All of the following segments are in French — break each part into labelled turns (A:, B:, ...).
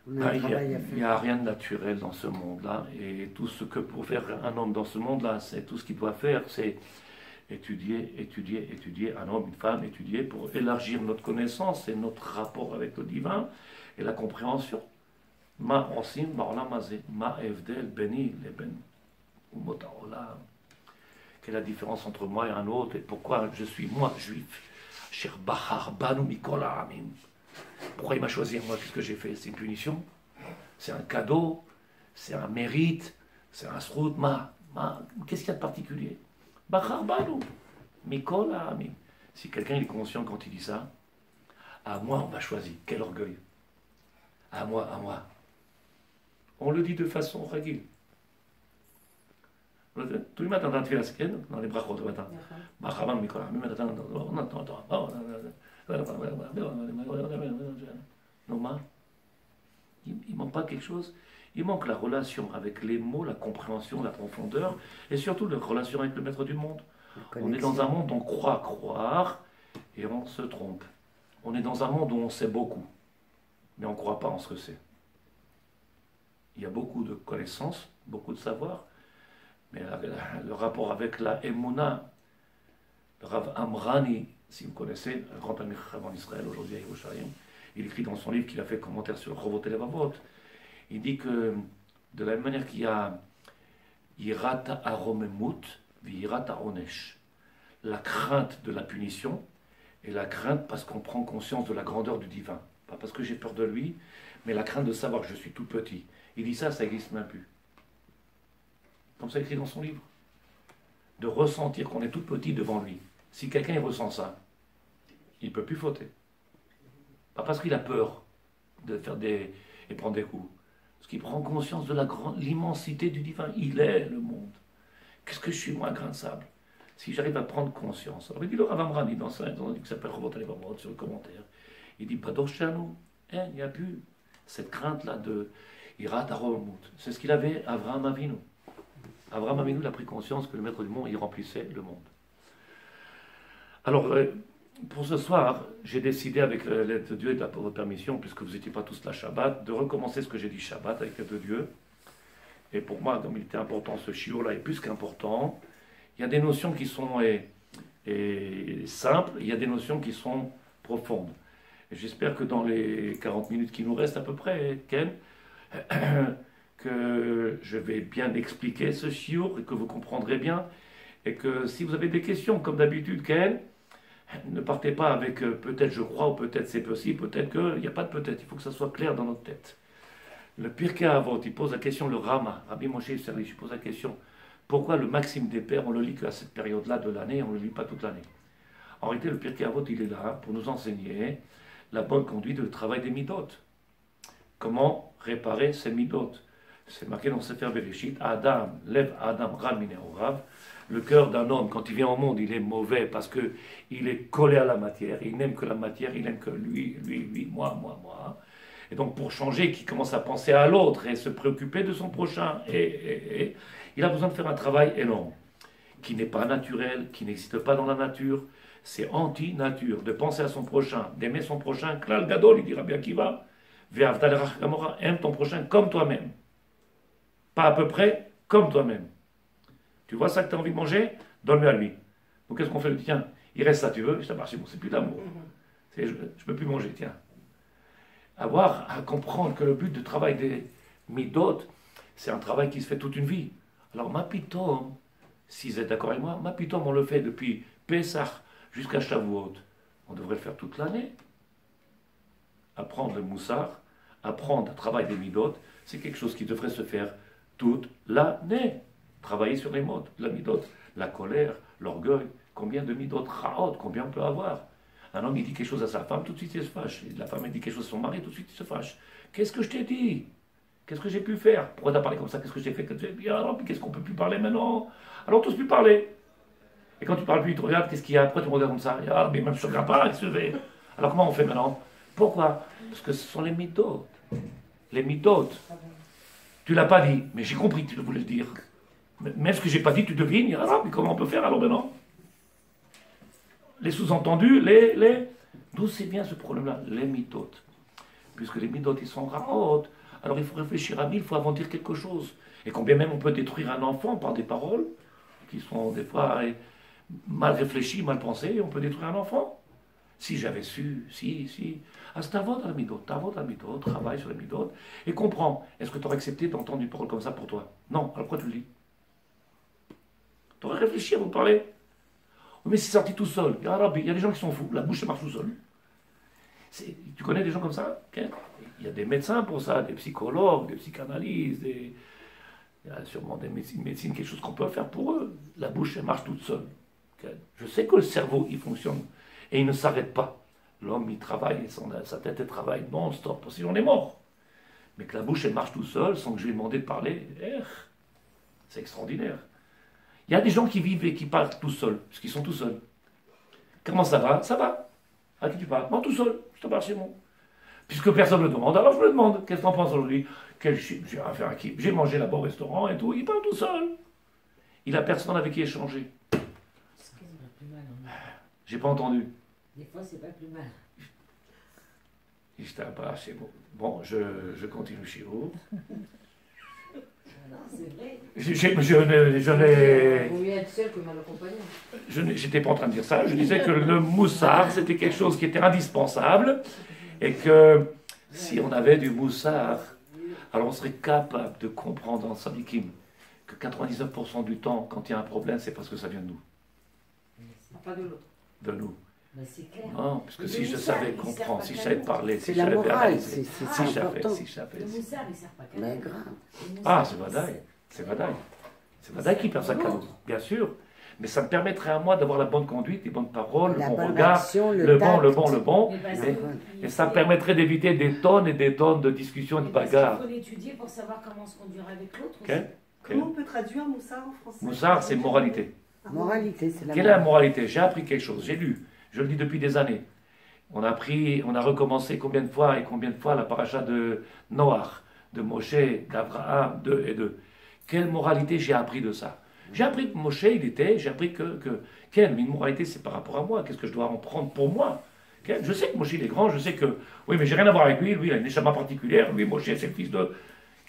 A: On a un
B: Il
A: travail à
B: n'y a
A: faire.
B: rien de naturel dans ce monde-là. Et tout ce que pour faire un homme dans ce monde-là, c'est tout ce qu'il doit faire, c'est étudier, étudier, étudier, un homme, une femme, étudier pour élargir notre connaissance et notre rapport avec le divin et la compréhension. Ma osim ba'olam hazeh, ma evdel beni leben umot ha'olam. Quelle est la différence entre moi et un autre et pourquoi je suis moi juif? Cher Bahar Banu Mikol Ha'amim. Pourquoi il m'a choisi moi? Qu'est-ce que j'ai fait? C'est une punition? C'est un cadeau? C'est un mérite? C'est un srout? Qu'est-ce qu'il y a de particulier? Bahar Banu Mikol Ha'amim. Si quelqu'un est conscient quand il dit ça, à moi on m'a choisi. Quel orgueil! À moi, à moi. On le dit de façon régule. Tous les matins dans la tefila, dans les brachot le matin. Non, il manque pas quelque chose. Il manque la relation avec les mots, la compréhension, la profondeur, et surtout la relation avec le maître du monde. On est dans un monde où on croit croire et on se trompe. On est dans un monde où on sait beaucoup, mais on ne croit pas en ce que c'est. Il y a beaucoup de connaissances, beaucoup de savoir, mais le rapport avec la Emouna, le Rav Amrani, si vous connaissez, un grand ami en Israël aujourd'hui à Yerushalayim, il écrit dans son livre qu'il a fait commentaire sur Rovot et Levavot, il dit que de la même manière qu'il y a Yirat Aromemut, Yirat Aonesh, la crainte de la punition et la crainte parce qu'on prend conscience de la grandeur du divin. Pas parce que j'ai peur de lui, mais la crainte de savoir que je suis tout petit. Il dit ça n'existe même plus. Comme ça écrit dans son livre. De ressentir qu'on est tout petit devant lui. Si quelqu'un ressent ça, il ne peut plus fauter. Pas parce qu'il a peur de faire et prendre des coups. Parce qu'il prend conscience de l'immensité du divin. Il est le monde. Qu'est-ce que je suis, moi, un grain de sable? Si j'arrive à prendre conscience. Alors il dit le Rav Amrani dans un livre qui s'appelle Rovot Levavot sur le commentaire. Il dit Badoshanu, il n'y a plus cette crainte-là de Irat Aromut. C'est ce qu'il avait Avraham Avinu. Avraham Avinu il a pris conscience que le maître du monde, il remplissait le monde. Alors, pour ce soir, j'ai décidé, avec l'aide de Dieu et de votre permission, puisque vous n'étiez pas tous là Shabbat, de recommencer ce que j'ai dit Shabbat avec l'aide de Dieu. Et pour moi, comme il était important, ce shiur-là est plus qu'important. Il y a des notions qui sont simples, il y a des notions qui sont profondes. Et j'espère que dans les 40 minutes qui nous restent à peu près, Ken, que je vais bien expliquer ce shiur et que vous comprendrez bien. Et que si vous avez des questions, comme d'habitude, Ken, ne partez pas avec peut-être je crois ou peut-être c'est possible, peut-être qu'il n'y a pas de peut-être, il faut que ça soit clair dans notre tête. Le Pirkei Avot, il pose la question, le Rama, Rabbi Moshe Isserli, il pose la question, pourquoi le Maxime des Pères, on le lit qu'à cette période-là de l'année, on ne le lit pas toute l'année? En réalité, le Pirkei Avot, il est là pour nous enseigner la bonne conduite, le travail des midot. Comment réparer ces midot? C'est marqué dans Sefer Bereshit, Adam, lève Adam, Ram Mineorav. Le cœur d'un homme, quand il vient au monde, il est mauvais parce qu'il est collé à la matière. Il n'aime que la matière, il n'aime que lui, moi, moi, moi. Et donc pour changer, qu'il commence à penser à l'autre et se préoccuper de son prochain. Et il a besoin de faire un travail énorme, qui n'est pas naturel, qui n'existe pas dans la nature. C'est anti-nature, de penser à son prochain, d'aimer son prochain. Klal Gadol, il dira bien qui va. Aime ton prochain comme toi-même. Pas à peu près, comme toi-même. Tu vois ça que tu as envie de manger? Donne-le à lui. Donc qu'est-ce qu'on fait? Tiens, il reste ça, tu veux? Ça marche, bon, c'est plus d'amour. Je ne peux plus manger, tiens. Avoir à comprendre que le but du travail des midot, c'est un travail qui se fait toute une vie. Alors ma pitom, si vous êtes d'accord avec moi, ma pitom, on le fait depuis Pessah jusqu'à Shavuot. On devrait le faire toute l'année. Apprendre le moussard, apprendre le travail des midot, c'est quelque chose qui devrait se faire toute l'année. Travailler sur les modes, la midot, la colère, l'orgueil, combien de midot raot, combien on peut avoir. Un homme il dit quelque chose à sa femme, tout de suite il se fâche. La femme elle dit quelque chose à son mari, tout de suite il se fâche. Qu'est-ce que je t'ai dit? Qu'est-ce que j'ai pu faire? Pourquoi tu as parlé comme ça? Qu'est-ce que j'ai fait? Alors, qu'est-ce qu'on peut plus parler maintenant? Alors tous plus parler. Et quand tu parles plus, il te regarde, qu'est-ce qu'il y a? Pourquoi tu me regardes comme ça? Ah, mais même je ne regarde pas, qu'est-ce que je fais? Alors comment on fait maintenant? Pourquoi? Parce que ce sont les midot. Les midot. Tu l'as pas dit, mais j'ai compris que tu voulais le dire. Même ce que j'ai pas dit, tu devines. Alors, mais comment on peut faire alors maintenant? Les sous-entendus, D'où c'est bien ce problème-là? Les mythotes. puisque les midot, ils sont rarotes. Alors il faut réfléchir à 1000 fois avant de dire quelque chose. Et combien même on peut détruire un enfant par des paroles qui sont des fois mal réfléchies, mal pensées, on peut détruire un enfant. Si j'avais su, si. Ah, c'est à la midot, travaille sur les midot, et comprends. Est-ce que tu aurais accepté d'entendre une parole comme ça pour toi? Non, alors pourquoi tu le dis? Tu aurais réfléchi avant de parler. Oui, mais c'est sorti tout seul. Il y a des gens qui sont fous, la bouche ça marche tout seul. Tu connais des gens comme ça? Okay. Il y a des médecins pour ça, des psychologues, des psychanalystes, il y a sûrement des médecines, quelque chose qu'on peut faire pour eux. La bouche, elle marche toute seule. Okay. Je sais que le cerveau, il fonctionne et il ne s'arrête pas. L'homme, il travaille, sa tête, elle travaille non-stop, sinon on est mort. Mais que la bouche, elle marche tout seul, sans que je lui ai demandé de parler, c'est extraordinaire. Il y a des gens qui vivent et qui parlent tout seuls, parce qu'ils sont tout seuls. Comment ça va? Ça va. À qui tu parles? Moi, tout seul, je te parle chez moi. Puisque personne ne le demande, alors je me demande, qu'est-ce que t'en penses aujourd'hui? J'ai affaire à qui? J'ai mangé là-bas au restaurant et tout, il parle tout seul. Il n'a personne avec qui échanger.
A: C'est quasiment plus mal.
B: J'ai pas entendu.
A: Des fois, c'est pas plus mal.
B: Bon, je continue chez vous.
A: Non, c'est vrai.
B: Je n'ai.
A: Vaut mieux être seul que mal accompagné.
B: J'étais pas en train de dire ça. Je disais que le moussard, c'était quelque chose qui était indispensable. Et que si on avait du moussard, alors on serait capable de comprendre en Sadikim que 99% du temps, quand il y a un problème, c'est parce que ça vient de nous.
A: Pas de l'autre.
B: De nous.
A: Mais c'est clair.
B: Non, parce que si je savais comprendre, si je savais parler, si
C: c'est
B: je
C: la
B: savais
C: morale,
B: analyser,
C: c'est
B: si je
C: important.
B: savais.
A: Le moussard, il sert pas qu'à
C: Mais
A: nous.
C: grave.
A: Le moussard,
B: Ah, c'est Vadaï. C'est Vadaï. C'est Vadaï qui perd sa cadeau, bien sûr. Mais ça me permettrait à moi d'avoir la bonne conduite, les bonnes paroles,
C: La
B: le bon
C: bonne
B: regard,
C: action,
B: le bon.
A: Mais parce
B: Et,
A: que-
B: et ça me permettrait d'éviter des tonnes et des tonnes de discussions et de
A: mais parce
B: bagarres.
A: qu'il faut l'étudier pour savoir comment se conduire avec l'autre
B: Ok.
A: aussi.
D: Comment on peut traduire Moussard en français?
B: Moussard, c'est moralité.
C: Moralité, c'est la
B: Quelle est la
C: morale.
B: moralité? J'ai appris quelque chose, j'ai lu, je le dis depuis des années. On a recommencé combien de fois la paracha de Noach, de Moshe, d'Abraham, de. Quelle moralité j'ai appris de ça? J'ai appris que Moshe, j'ai appris quelle une moralité, c'est par rapport à moi, qu'est-ce que je dois en prendre pour moi? Je sais que Moshe, il est grand, je sais que, oui, mais j'ai rien à voir avec lui, il a une échama particulière, lui, Moshe, c'est le fils de.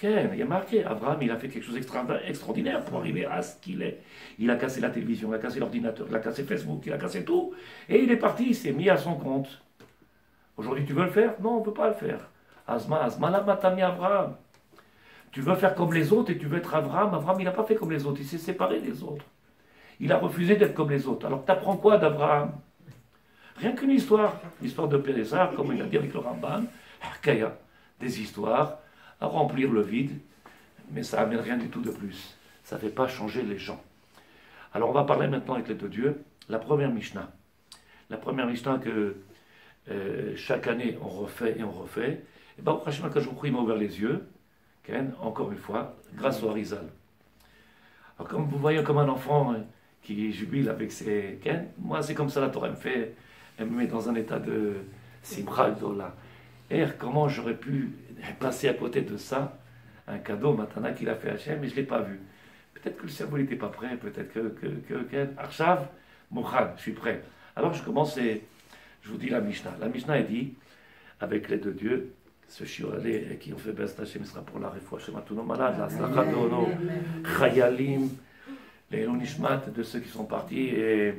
B: Il y a marqué, Abraham, il a fait quelque chose d'extraordinaire pour arriver à ce qu'il est. Il a cassé la télévision, il a cassé l'ordinateur, il a cassé Facebook, il a cassé tout, et il est parti, il s'est mis à son compte. Aujourd'hui, tu veux le faire? Non, on ne peut pas le faire. Asma la matami Abraham. Tu veux faire comme les autres et tu veux être Abraham. Abraham, il n'a pas fait comme les autres, il s'est séparé des autres. Il a refusé d'être comme les autres. Alors, tu apprends quoi d'Abraham? Rien qu'une histoire. L'histoire de Pérésar, comme il a dit avec le Ramban, Kaya, des histoires à remplir le vide, mais ça n'amène rien du tout de plus. Ça ne fait pas changer les gens. Alors, on va parler maintenant avec l'aide de Dieu. La première Mishnah. La première Mishnah que chaque année on refait et on refait. Et bien, au Hachem Akadosh Baruch Hu, il m'a ouvert les yeux, encore une fois, grâce au Harizal. Alors, comme vous voyez, comme un enfant qui jubile avec ses. Moi, c'est comme ça la Torah elle me met dans un état de Simcha Gdola. Et comment j'aurais pu passer à côté de ça, un cadeau, Matana, qu'il a fait Hachem, mais je ne l'ai pas vu. Peut-être que le cerveau n'était pas prêt, peut-être que Arshav, Mouchad, je suis prêt. Alors, je commence et je vous dis la Mishnah. La Mishnah est dit, avec l'aide de Dieu, ce shiuralé qui ont fait Best Hashem sera pour la réfoua chez tous nos malades, la Slacha de nos Chayalim, les Nishmat de ceux qui sont partis, et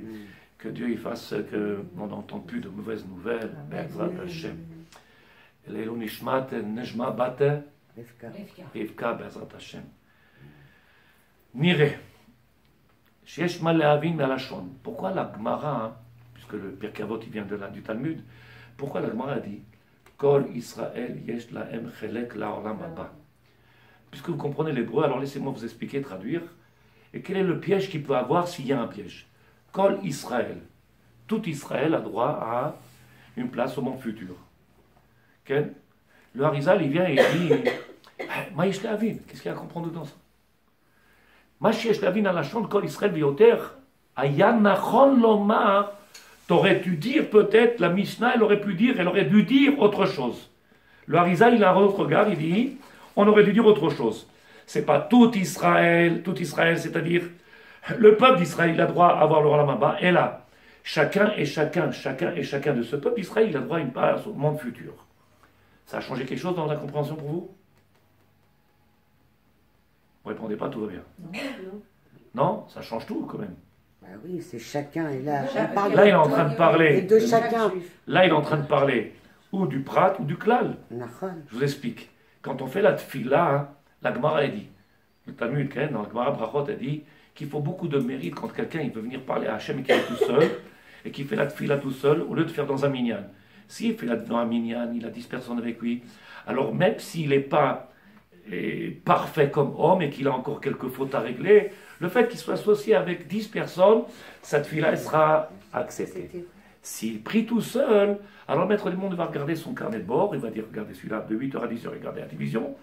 B: que Dieu y fasse qu'on n'entende plus de mauvaises nouvelles. Be'ezrat Hashem. Les Nishmat, Nejma Bate, Rivka, Be'ezrat Hashem. Nire. Sheyesh mal lehavin me'alashon. Pourquoi la Gemara, puisque le Pirkei Avot il vient du Talmud, pourquoi la Gemara dit Kol Israël yesh lahem chelek la'olam haba? Puisque vous comprenez l'hébreu, alors laissez-moi vous expliquer, traduire. Et quel est le piège qu'il peut avoir s'il y a un piège? Kol Israël. Tout Israël a droit à une place au monde futur. Okay? Le Harizal, il vient et il dit Maïsh lehavin. Qu'est-ce qu'il y a à comprendre dans ça? Maïsh lehavin alashon Kol Israël vioter. Ayan nachon lomar. T'aurais dû dire peut-être, la Mishnah, elle aurait dû dire autre chose. Le Harizal, il a un autre regard, il dit, on aurait dû dire autre chose. C'est pas tout Israël, c'est-à-dire, le peuple d'Israël, il a droit à avoir le Olam Haba, et là, chacun de ce peuple d'Israël, il a droit à une place au monde futur. Ça a changé quelque chose dans la compréhension pour vous? Vous ne répondez pas, tout va bien. Non, ça change tout quand même.
C: Bah oui, c'est chacun. Et là,
B: Là, il est en train de parler.
C: de chacun.
B: Là, il est en train de parler ou du prat ou du klal. Je vous explique. Quand on fait la tfila, hein, la Gemara a dit, le Talmud, dans la Gemara Brachot, a dit qu'il faut beaucoup de mérite quand quelqu'un il veut venir parler à Hachem et qu'il est tout seul, et qu'il fait la tfila tout seul, au lieu de faire dans un minyan. S'il fait dans un minyan, il a 10 personnes avec lui, alors même s'il n'est pas parfait comme homme et qu'il a encore quelques fautes à régler, le fait qu'il soit associé avec 10 personnes, cette tfila elle sera acceptée. S'il prie tout seul, alors le maître du monde va regarder son carnet de bord, il va dire, regardez celui-là, de 8h à 10h, regardez la division,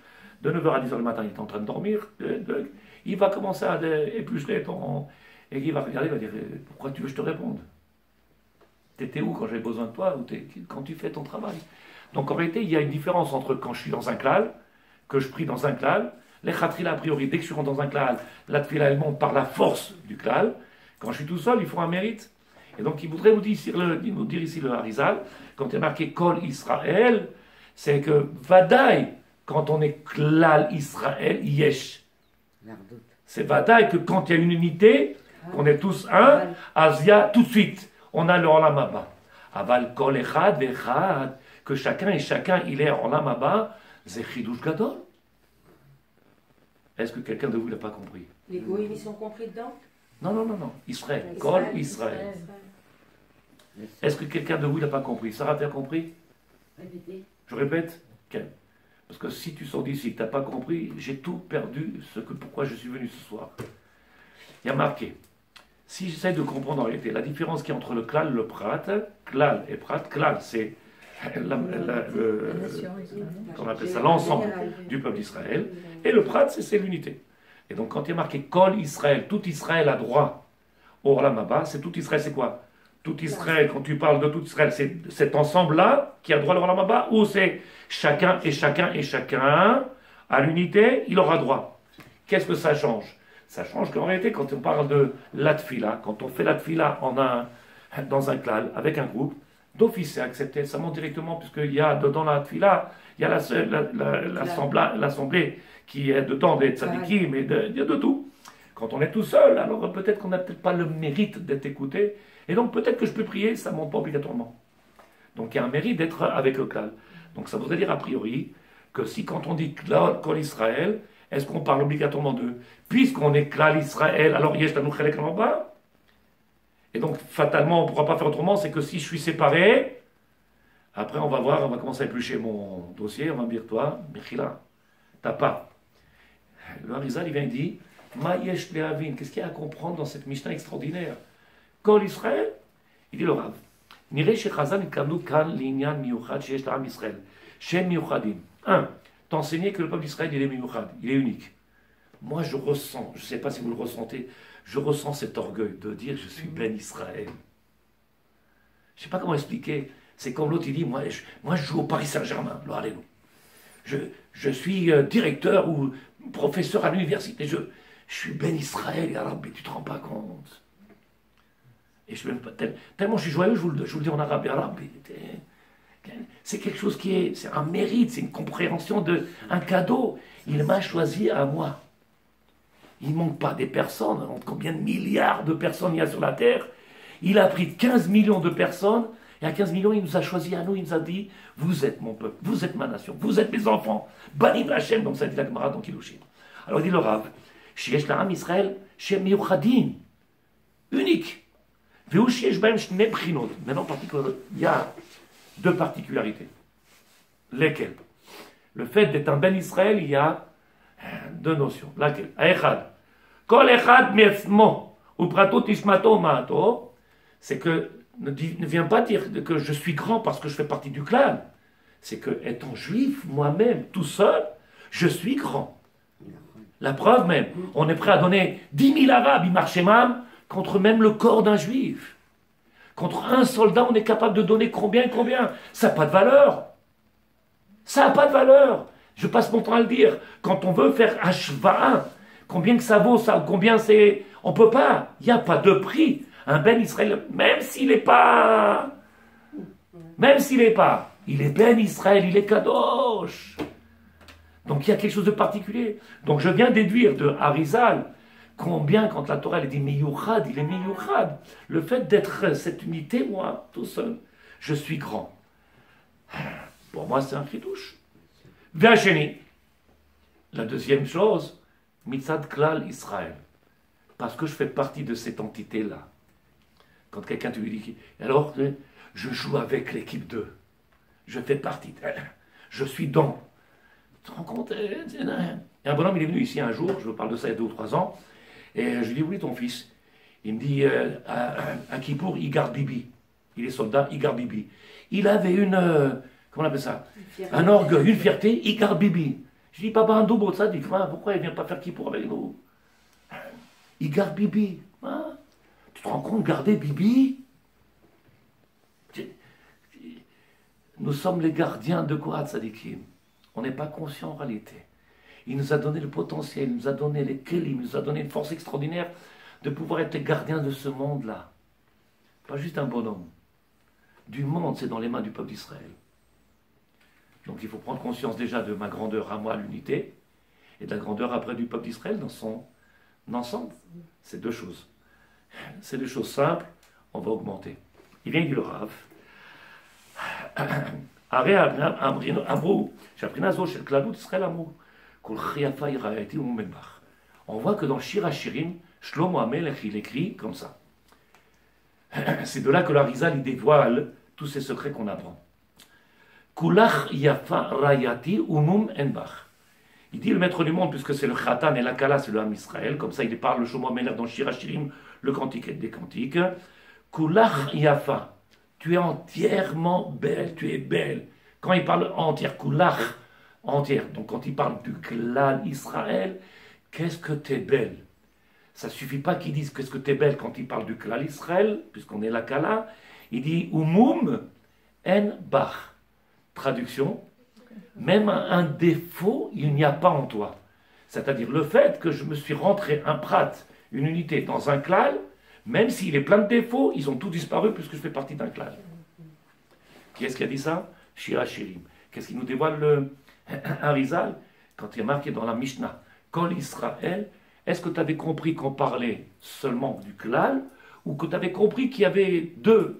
B: de 9h à 10h le matin, il est en train de dormir, il va commencer à éplucher et il va regarder, il va dire, pourquoi tu veux que je te réponde? T'étais où quand j'avais besoin de toi, ou quand tu fais ton travail? Donc en réalité, il y a une différence entre quand je suis dans un klal, que je prie dans un klal, les khatrila a priori, dès que je suis dans un klal, la tfila elle monte par la force du klal, quand je suis tout seul, il faut un mérite. Et donc il voudrait nous dire ici le Harizal, quand il y a marqué Kol Israël, c'est que Vadaï, quand on est Klal Israël, Yesh. C'est Vadaï que quand il y a une unité, qu'on est tous un, Asia, tout de suite, on a le Olam Haba. Aval Kol Echad Vechad, que chacun et chacun, il est Olam Haba, c'est Chidush Gadol. Est-ce que quelqu'un de vous n'a pas compris?
A: Les goïms, ils sont compris dedans?
B: Non. Israël. Kol Israël. Est-ce que quelqu'un de vous n'a pas compris? Sarah, tu as compris?
A: Répétez.
B: Je répète? Quel? Parce que si tu sors d'ici, tu n'as pas compris, j'ai tout perdu pourquoi je suis venu ce soir. Il y a marqué. Si j'essaie de comprendre en réalité la différence qu'il y a entre le klal et le prat, klal et prat, klal c'est on appelle ça l'ensemble du peuple d'Israël, et le prat c'est l'unité. Et donc quand il y a marqué Kol Israël, tout Israël a droit au Olam Haba, c'est tout Israël, c'est quoi? Tout Israël, quand tu parles de tout Israël, c'est cet ensemble-là qui a droit au Olam Haba, ou c'est chacun et chacun et chacun à l'unité, il aura droit. Qu'est-ce que ça change? Ça change qu'en réalité, quand on parle de la tfila, quand on fait la tfila dans un klal, avec un groupe, d'office c'est accepté, ça monte directement, puisqu'il y a dedans la tfila, il y a l'assemblée qui est dedans des tzadikim, et il y a de tout. Quand on est tout seul, alors peut-être qu'on n'a peut-être pas le mérite d'être écouté, et donc peut-être que je peux prier, ça ne monte pas obligatoirement. Donc il y a un mérite d'être avec le klal. Donc ça voudrait dire a priori que si quand on dit Kol Israël, est-ce qu'on parle obligatoirement d'eux? Puisqu'on est Klal Israël, alors Yesh Lanu Chelek en bas. Et donc fatalement on ne pourra pas faire autrement, c'est que si je suis séparé, après on va voir, on va commencer à éplucher mon dossier, on va me dire toi, Mechila, t'as pas. Le Harizal il vient et dit, Ma Yesh Lehavin, qu'est-ce qu'il y a à comprendre dans cette Mishnah extraordinaire? Kol Israël, il dit le Rav. Nirei shechazal itkavnu kan l'inyan miyuchad sheyesh la'am Israël. Shem miyuchadim. 1. T'enseigner que le peuple d'Israël, il est miyuchad, il est unique. Moi, je ressens, je ne sais pas si vous le ressentez, je ressens cet orgueil de dire je suis Ben Israël. Je ne sais pas comment expliquer. C'est comme l'autre, il dit, moi je joue au Paris Saint-Germain. Alors, allez, je suis directeur ou professeur à l'université. Je suis Ben Israël, mais tu ne te rends pas compte. Et je tellement je suis joyeux, je vous le dis en arabe et arabe. C'est quelque chose c'est un mérite, c'est une compréhension un cadeau. Il m'a choisi à moi. Il ne manque pas des personnes. Combien de milliards de personnes il y a sur la terre? Il a pris 15 millions de personnes, et à 15 millions, il nous a choisi à nous, il nous a dit, vous êtes mon peuple, vous êtes ma nation, vous êtes mes enfants. Banim Lachem, donc ça dit la Gemara dans Kiddushin. Alors il dit le Rav, Sheyesh la'am Israël, Shem miyuchadim, unique. Maintenant, il y a deux particularités. Lesquelles? Le fait d'être un Ben Israël, il y a deux notions. Laquelle? Echad. Kol echad mi'etzmo, ou prato tishmato ma'ato, c'est que ne viens pas dire que je suis grand parce que je fais partie du clan. C'est que, étant juif, moi-même, tout seul, je suis grand. La preuve même, on est prêt à donner 10 000 Arabes, Imarchemam, contre même le corps d'un juif. Contre un soldat, on est capable de donner combien? Ça n'a pas de valeur. Ça n'a pas de valeur. Je passe mon temps à le dire. Quand on veut faire Hashva'a, combien que ça vaut, ça, combien c'est... On ne peut pas. Il n'y a pas de prix. Un Ben Israël, même s'il n'est pas Il est Ben Israël, il est Kadosh. Donc il y a quelque chose de particulier. Donc je viens déduire de Harizal combien, quand la Torah elle dit Meyuchad, il est Meyuchad. Le fait d'être cette unité, moi, tout seul, je suis grand. Pour moi, c'est un chidouche. V'acheni. La deuxième chose, Mitzad Klal Israël. Parce que je fais partie de cette entité-là. Quand quelqu'un te lui dit, alors, je joue avec l'équipe 2. Je fais partie d'elle. Je suis dans. Tu te rends compte? Et un bonhomme, il est venu ici un jour, je vous parle de ça il y a 2 ou 3 ans, et je lui dis, oui, ton fils. Il me dit, à Kippour, il garde Bibi. Il est soldat, il garde Bibi. Il avait comment on appelle ça? Un orgueil, une fierté, il garde Bibi. Je dis, papa, un double, ça dit, pourquoi il ne vient pas faire Kippour avec nous? Il garde Bibi. Hein? Tu te rends compte, garder Bibi? Nous sommes les gardiens de quoi, Tzadikim? On n'est pas conscient en réalité. Il nous a donné le potentiel, il nous a donné les kélim, il nous a donné une force extraordinaire de pouvoir être les gardiens de ce monde-là. Pas juste un bonhomme. Du monde, c'est dans les mains du peuple d'Israël. Donc il faut prendre conscience déjà de ma grandeur à moi, l'unité, et de la grandeur après du peuple d'Israël dans son ensemble. C'est 2 choses. C'est des choses simples, on va augmenter. Il vient du Rav. On voit que dans Shir HaShirim, Shlomo HaMelech, il écrit comme ça. C'est de là que l'Arizal il dévoile tous ces secrets qu'on apprend. Kulach yafa rayati umum enbach. Il dit le maître du monde, puisque c'est le Khatan et la Kala, c'est le Ham Israël, comme ça il parle le Shlomo HaMelech dans Shir HaShirim, le cantique des cantiques. Kulach yafa. Tu es entièrement belle, tu es belle. Quand il parle entière, Kulach, entière. Donc quand il parle du clan Israël, qu'est-ce que tu es belle? Ça ne suffit pas qu'il dise qu'est-ce que tu es belle quand il parle du clan Israël, puisqu'on est la Kala. Il dit Umum en bach. Traduction, même un défaut, il n'y a pas en toi. C'est-à-dire le fait que je me suis rentré un prat, une unité dans un clan, même s'il est plein de défauts, ils ont tous disparu puisque je fais partie d'un clan. Qui est-ce qui a dit ça? Shir HaShirim. Qu'est-ce qui nous dévoile le Harizal? Quand il est marqué dans la Mishnah, Kol Israël, est-ce que tu avais compris qu'on parlait seulement du clan ou que tu avais compris qu'il y avait deux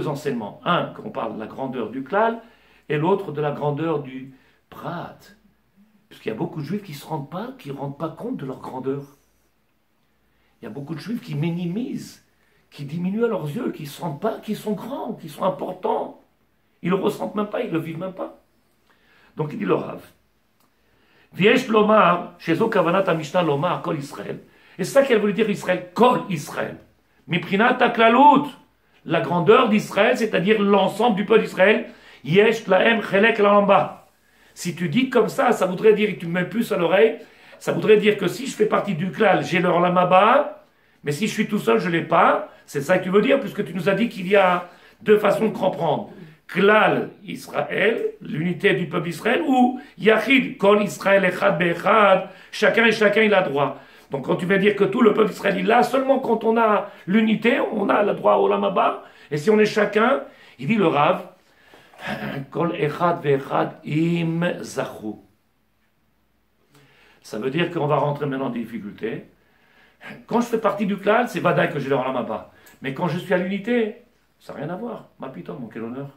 B: enseignements? Un, qu'on parle de la grandeur du clan et l'autre de la grandeur du prat. Puisqu'il y a beaucoup de juifs qui ne rendent pas compte de leur grandeur. Il y a beaucoup de juifs qui minimisent, qui diminuent à leurs yeux, qui ne sentent pas qu'ils sont grands, qu'ils sont importants. Ils ne le ressentent même pas, ils ne le vivent même pas. Donc il dit le Rav. Viesh lomar, chez Kavanat Mishnah lomar, kol Israël. Et c'est ça qu'elle voulait dire Israël, kol Israël. Miprinat aklalut, la grandeur d'Israël, c'est-à-dire l'ensemble du peuple d'Israël, yesh laem chelek lamba. Si tu dis comme ça voudrait dire, et tu me mets plus à l'oreille, ça voudrait dire que si je fais partie du clan, j'ai leur lamaba, mais si je suis tout seul, je ne l'ai pas. C'est ça que tu veux dire, puisque tu nous as dit qu'il y a 2 façons de comprendre. Klal Israël, l'unité du peuple d'Israël, ou Yachid, Kol Israël Echad Be'echad, chacun et chacun il a droit. Donc quand tu vas dire que tout le peuple d'Israël il l'a, seulement quand on a l'unité, on a le droit au lamaba, et si on est chacun, il dit le Rav, Kol Echad Be'echad im Zachu. Ça veut dire qu'on va rentrer maintenant dans des difficultés. Quand je fais partie du clan, c'est Vadaï que j'ai leur lamaba. Mais quand je suis à l'unité, ça n'a rien à voir. Ma putain, mon quel honneur.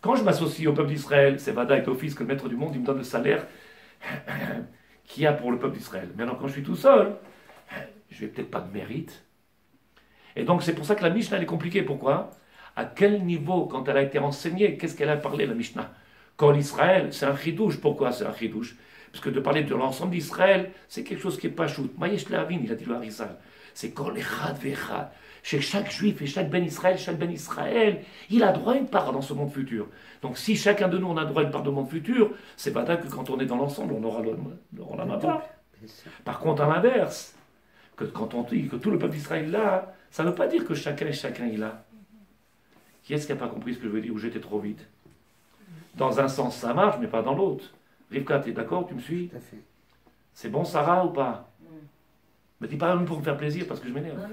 B: Quand je m'associe au peuple d'Israël, c'est Vadaï d'office que le maître du monde, il me donne le salaire qu'il y a pour le peuple d'Israël. Maintenant, quand je suis tout seul, je n'ai peut-être pas de mérite. Et donc, c'est pour ça que la Mishnah, elle est compliquée. Pourquoi? À quel niveau, quand elle a été enseignée, qu'est-ce qu'elle a parlé, la Mishnah? Quand l'Israël, c'est un chidouche. Pourquoi c'est un chidouche? Parce que de parler de l'ensemble d'Israël, c'est quelque chose qui n'est pas choute. Maïesh Lehavin, il a dit le Harizal. C'est Kol Echad Ve'echad. Chez chaque juif et chaque Ben Israël, il a droit à une part dans ce monde futur. Donc si chacun de nous on a droit à une part de monde futur, c'est pas d'accord que quand on est dans l'ensemble, on aura la part. Par contre, à l'inverse, que quand on dit que tout le peuple d'Israël l'a, ça ne veut pas dire que chacun et chacun il a. Qui est-ce qui n'a pas compris ce que je veux dire, ou j'étais trop vite? Dans un sens, ça marche, mais pas dans l'autre. Rivka, tu es d'accord? Tu me suis?
C: Tout à fait.
B: C'est bon, Sarah, ou pas? Me dis pas même pour me faire plaisir parce que je m'énerve.
A: Non,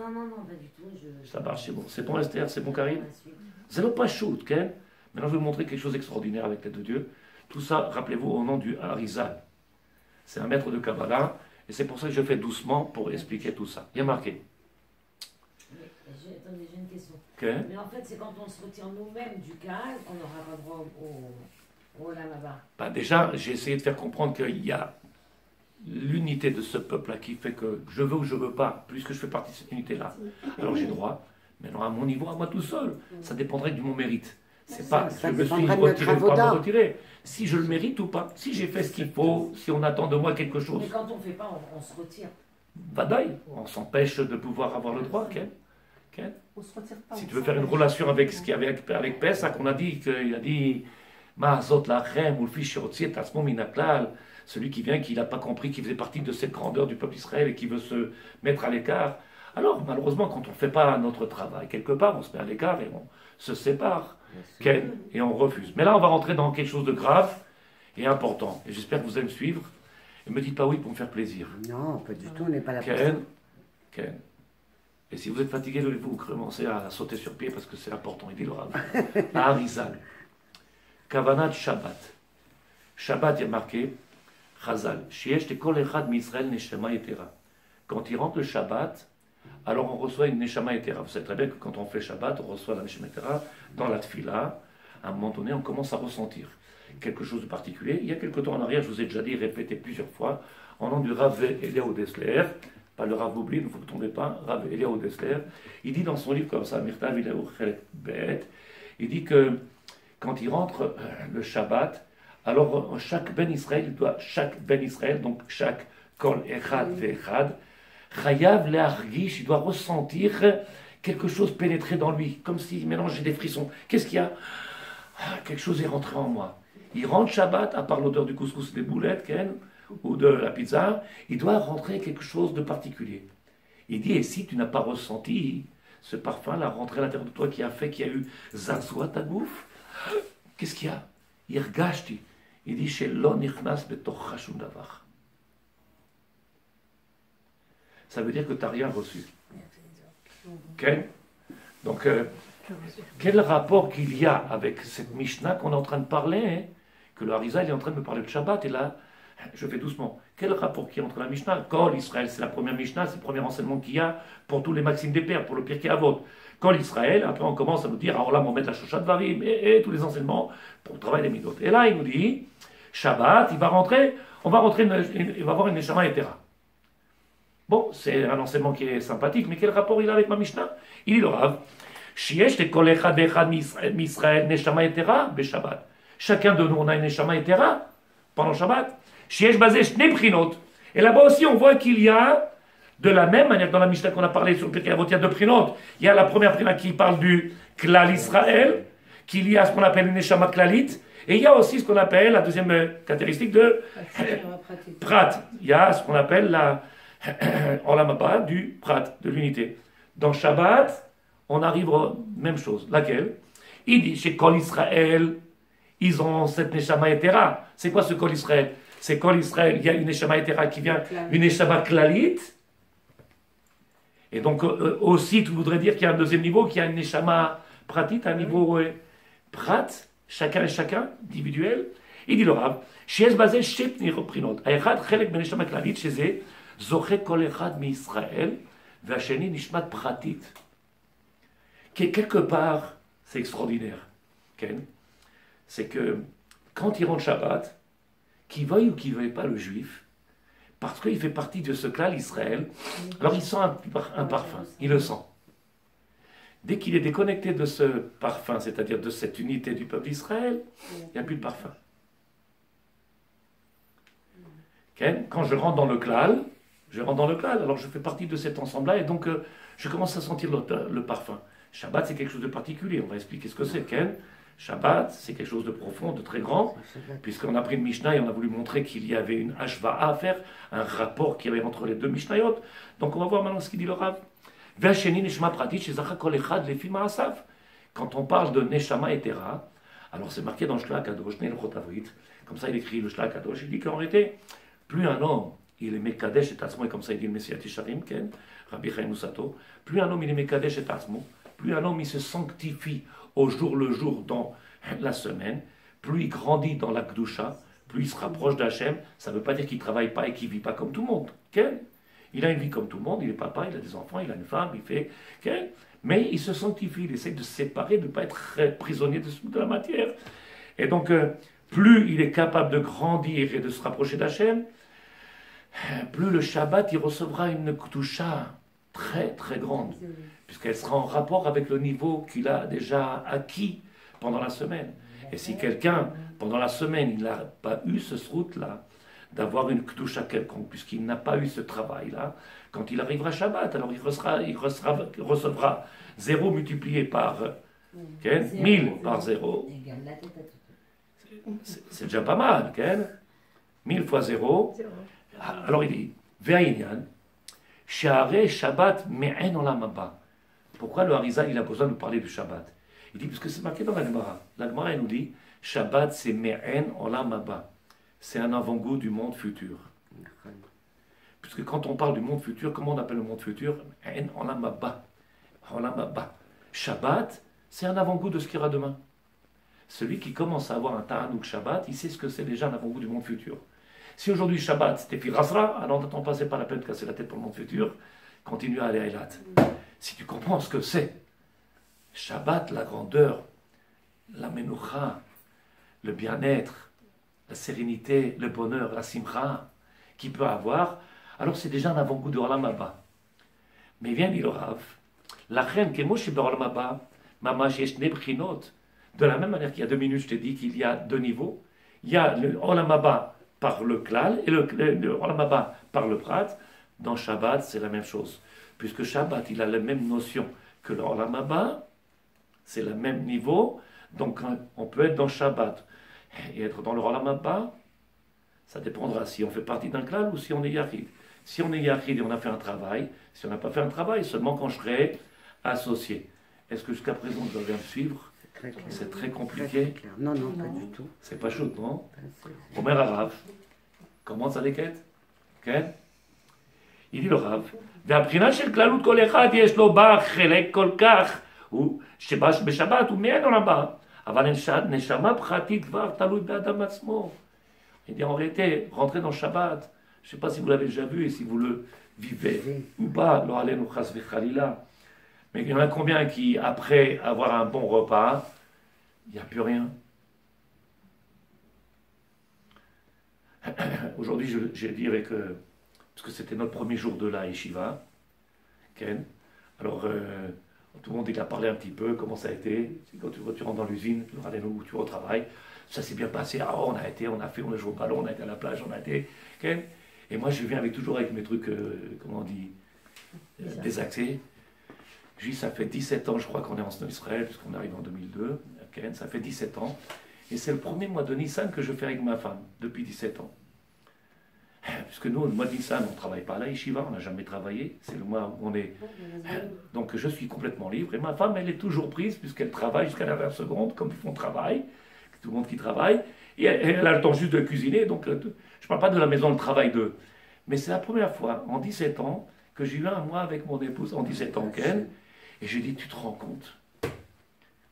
A: pas du tout.
B: Ça marche, c'est bon. C'est bon Esther, c'est bon Karine.
A: La suite.
B: C'est le pas shoot, Ken. Maintenant je vais vous montrer quelque chose d'extraordinaire avec l'aide de Dieu. Tout ça, rappelez-vous, au nom du Harizal. C'est un maître de Kabbalah. Et c'est pour ça que je fais doucement pour expliquer tout ça. Il y a marqué.
A: Attendez, j'ai une question.
B: Okay.
A: Mais en fait, c'est quand on se retire nous-mêmes du Kaal qu'on n'aura pas droit au Olam Haba.
B: Bah déjà, j'ai essayé de faire comprendre qu'il y a l'unité de ce peuple-là qui fait que je veux ou je veux pas, puisque je fais partie de cette unité-là, alors j'ai droit. Mais alors à mon niveau, à moi tout seul, ça dépendrait de mon mérite. C'est pas
C: Ça
B: je me suis
C: dépendra de notre
B: retiré ou pas
C: avoda.
B: me retirer. Si je le mérite ou pas, si j'ai fait ce qu'il faut, si on attend de moi quelque chose,
A: Mais quand on ne fait pas, on se retire.
B: badaï, on s'empêche de pouvoir avoir le droit, Ken. Ken.
D: On se retire pas.
B: Si
D: on
B: tu veux faire une
D: s'empêche.
B: relation avec ce qu'il y avait avec Pessah, qu'on a dit, qu'il a dit Ma'azot lachem ou le fils shirotzi et asmo minaklal, celui qui vient, qui n'a pas compris qu'il faisait partie de cette grandeur du peuple d'Israël et qui veut se mettre à l'écart. Alors, malheureusement, quand on ne fait pas notre travail, quelque part, on se met à l'écart et on se sépare. Ken, et on refuse. Mais là, on va rentrer dans quelque chose de grave et important. Et j'espère que vous allez me suivre. Et ne me dites pas oui pour me faire plaisir.
C: Non, pas du tout, on n'est pas là pour ça.
B: Ken. Et si vous êtes fatigué, vous commencez à sauter sur pied parce que c'est important. Il dit le Rav. La Harizal. Kavanat Shabbat. Shabbat, il y a marqué Chazal. Shiesh te kol echad mi-Israël neshama yetera. Quand il rentre le Shabbat, alors on reçoit une neshama yetera. Vous savez très bien que quand on fait Shabbat, on reçoit la neshama yetera dans la tfila. À un moment donné, on commence à ressentir quelque chose de particulier. Il y a quelque temps en arrière, je vous ai déjà dit, répété plusieurs fois, en nom du Rav Eliyahu Dessler, pas le Rav Boubli, ne vous tombez pas, Rav Eliyahu Dessler, il dit dans son livre comme ça, Mirtav Eliyahu Chelet Bet, il dit que quand il rentre le Shabbat, alors chaque Ben Israël, donc chaque Kol Echad Ve'echad, Chayav Le'argish, il doit ressentir quelque chose pénétrer dans lui, comme si maintenant j'ai des frissons. Qu'est-ce qu'il y a? Quelque chose est rentré en moi. Il rentre Shabbat, à part l'odeur du couscous et des boulettes, Ken, ou de la pizza, il doit rentrer quelque chose de particulier. Il dit, et si tu n'as pas ressenti ce parfum-là rentré à l'intérieur de toi qui a fait qu'il y a eu Zazouat ta bouffe, qu'est-ce qu'il y a? Irgashti. Il dit, chez l'on ichnas betoch chashum davar. Ça veut dire que tu n'as rien reçu. Ken? Donc, quel rapport qu'il y a avec cette Mishnah qu'on est en train de parler, hein, que le Harizal est en train de me parler de Shabbat, et là, je fais doucement. Quel rapport qu'il y a entre la Mishnah? Kol Israël, c'est la première Mishnah, c'est le premier enseignement qu'il y a pour tous les maximes des pères, pour le Pirkei Avot. Kol Israël, après on commence à nous dire, alors là, on met la Shoshat Varim, et tous les enseignements pour le travail des Midot. Et là, il nous dit, Shabbat, il va rentrer, il va avoir une Neshama Yetera. Bon, c'est un enseignement qui est sympathique, mais quel rapport il a avec ma Mishnah? Il dit le Rav, Shiesh te kol echad ve'echad mi-Israël neshama yetera beShabbat. Chacun de nous, on a une neshama yetera pendant Shabbat. Shiesh basé shnei prinot. Et là-bas aussi, on voit qu'il y a, de la même manière que dans la Mishnah qu'on a parlé sur le Pirkei Avot, il y a deux prinot. Il y a la première prina qui parle du klal Israël, qu'il y a ce qu'on appelle une neshama klalit, et il y a aussi ce qu'on appelle la deuxième caractéristique de prat. Il y a ce qu'on appelle la Olam Haba du prat, de l'unité. Dans Shabbat, on arrive à la même chose. Laquelle? Il dit, chez Kol Israël, ils ont cette Neshama Yetera. C'est quoi ce Kol Israël? C'est Kol Israël, il y a une Neshama Yetera qui vient, une Neshama Klalit. Et donc, aussi, tu voudrais dire qu'il y a un deuxième niveau, qu'il y a une Neshama Pratit, un niveau Prat, chacun et chacun, individuel. Il dit le Rav, chez Esbazel, chez Pniroprinot, Aechad, Chelek Ben Neshama Klalit, chez Zé, Zoché Kol Echad Mi Israël, Vacheni Nishmat Pratit. Qui quelque part, c'est extraordinaire, Ken, c'est que quand il rentre Shabbat, qu'il veuille ou qu'il ne veuille pas le juif, parce qu'il fait partie de ce clan Israël, alors il sent un parfum, il le sent. Dès qu'il est déconnecté de ce parfum, c'est-à-dire de cette unité du peuple d'Israël, il n'y a plus de parfum. Ken, quand je rentre dans le klal, alors je fais partie de cet ensemble-là, et donc je commence à sentir le parfum. Shabbat, c'est quelque chose de particulier. On va expliquer ce que c'est, Ken. Shabbat, c'est quelque chose de profond, de très grand, puisqu'on a pris une Mishnah et on a voulu montrer qu'il y avait une hashva'a à faire, un rapport qu'il y avait entre les deux Mishnayot. Donc on va voir maintenant ce qu'il dit le Rav. Quand on parle de Neshama Yetera, alors c'est marqué dans le Shlach Kadosh, comme ça il écrit le Shlach Kadosh, il dit qu'en réalité, plus un homme il est Mekadesh et Atzmo, et comme ça il dit le Messiah Tisharim, Ken, Rabbi Chaim Usato, plus un homme il est Mekadesh et Atzmo, plus un homme il se sanctifie au jour le jour dans la semaine, plus il grandit dans la Kedusha, plus il se rapproche d'Hachem. Ça ne veut pas dire qu'il ne travaille pas et qu'il ne vit pas comme tout le monde. Ken, il a une vie comme tout le monde, il est papa, il a des enfants, il a une femme, il fait. Ken, mais il se sanctifie, il essaie de se séparer, de ne pas être prisonnier de la matière. Et donc, plus il est capable de grandir et de se rapprocher d'Hachem, plus le Shabbat, il recevra une Kedusha très très grande, puisqu'elle sera en rapport avec le niveau qu'il a déjà acquis pendant la semaine. Et si quelqu'un, pendant la semaine, il n'a pas eu ce route-là, d'avoir une Kedusha quelconque, puisqu'il n'a pas eu ce travail-là, quand il arrivera Shabbat, alors il recevra 0 multiplié par 1000 par 0. C'est déjà pas mal, 1000 fois 0. Alors il dit, Ve'ainyan, She'arei Shabbat me'en olam haba. Pourquoi le Harizal il a besoin de nous parler du Shabbat? Il dit, parce que c'est marqué dans la Gemara. La Gemara, elle nous dit, Shabbat c'est me'en olam haba. C'est un avant-goût du monde futur. Puisque quand on parle du monde futur, comment on appelle le monde futur? En olam haba. Olam haba. Shabbat, c'est un avant-goût de ce qu'il y aura demain. Celui qui commence à avoir un Ta'anouk Shabbat, il sait ce que c'est déjà un avant-goût du monde futur. Si aujourd'hui Shabbat c'était Firasra, alors n'attends pas, c'est pas la peine de casser la tête pour le monde futur, continue à aller à Eilat. Si tu comprends ce que c'est, Shabbat, la grandeur, la menoucha, le bien-être, la sérénité, le bonheur, la simcha qu'il peut avoir, alors c'est déjà un avant-goût de Olam Haba. Mais vient dit le Rav, la reine qui est Moshe Olam Haba, Mamash Yesh Nebrinot, de la même manière qu'il y a 2 minutes, je t'ai dit qu'il y a 2 niveaux, il y a le Olam Haba par le klal et le Olam Haba par le prat. Dans Shabbat, c'est la même chose. Puisque Shabbat, il a la même notion que le Olam Haba, c'est le même niveau, donc on peut être dans Shabbat et être dans le Olam Haba, ça dépendra si on fait partie d'un klal ou si on est Yachid. Si on est Yachid et on a fait un travail, si on n'a pas fait un travail, seulement quand je serai associé. Est-ce que jusqu'à présent, vous avez à me suivre? C'est très compliqué.
C: Très non, non, pas du tout.
B: C'est pas chaud, non? Omer Arav, comment ça l'équête? Il dit le Rav, והבחינה של כללות כל אחד יש לו בה חלק כל כך, בשבת הוא מעין עולם הבא, אבל נשמה פרטית כבר תלוי באדם עצמו. Il dit en réalité, rentrer dans Shabbat, je ne sais pas si vous l'avez déjà vu et si vous le vivez ou pas, lo alenu chas v'chalila. Mais il y en a combien qui, après avoir un bon repas, il n'y a plus rien? Aujourd'hui, j'ai dit avec, parce que c'était notre premier jour de la Yeshiva, Ken. Alors, tout le monde il a parlé un petit peu, comment ça a été. Quand tu rentres dans l'usine, où tu vas au travail, ça s'est bien passé. Ah, on a été, on a fait, on a joué au ballon, on a été à la plage, on a été, Ken. Et moi, je viens toujours avec mes trucs, comment on dit, désaxés. Je dis, ça fait 17 ans, je crois qu'on est en Israël, puisqu'on arrive en 2002, Ken, ça fait 17 ans. Et c'est le premier mois de Nissan que je fais avec ma femme, depuis 17 ans. Puisque nous, le mois de Nissan, on ne travaille pas à la Yeshiva, on n'a jamais travaillé. C'est le mois où on est... Donc je suis complètement libre. Et ma femme, elle est toujours prise, puisqu'elle travaille jusqu'à la 20 secondes, comme ils font travail, tout le monde qui travaille. Et elle a le temps juste de cuisiner. Donc je ne parle pas de la maison, le travail d'eux. Mais c'est la première fois, en 17 ans, que j'ai eu un mois avec mon épouse, en 17 ans qu'elle. Et j'ai dit, tu te rends compte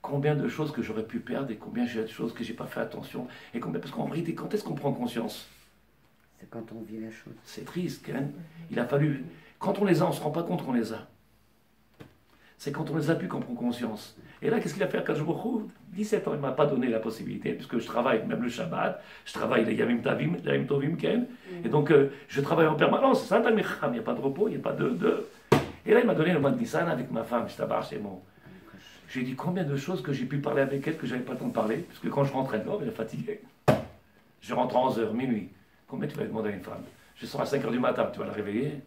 B: combien de choses que j'aurais pu perdre et combien de choses que j'ai pas fait attention. Et combien, parce qu'en réalité, quand est-ce qu'on prend conscience?
C: C'est quand on vit la chose.
B: C'est triste, quand même. Il a fallu... Quand on les a, on ne se rend pas compte qu'on les a. C'est quand on les a plus qu'on prend conscience. Et là, qu'est-ce qu'il a fait à Kajbourou? 17 ans, il ne m'a pas donné la possibilité, puisque je travaille même le Shabbat, je travaille les Yamim Tovim, Ken. Et donc, je travaille en permanence. C'est ça, il n'y a pas de repos, il n'y a pas de... Et là, il m'a donné le mois de Nissan avec ma femme, je tabarre chez moi. J'ai dit combien de choses que j'ai pu parler avec elle que je n'avais pas le temps de parler, parce que quand je rentrais dehors, elle est fatiguée. Je rentre à 11h, minuit. Combien tu vas demander à une femme? Je sors à 5h du matin, tu vas la réveiller?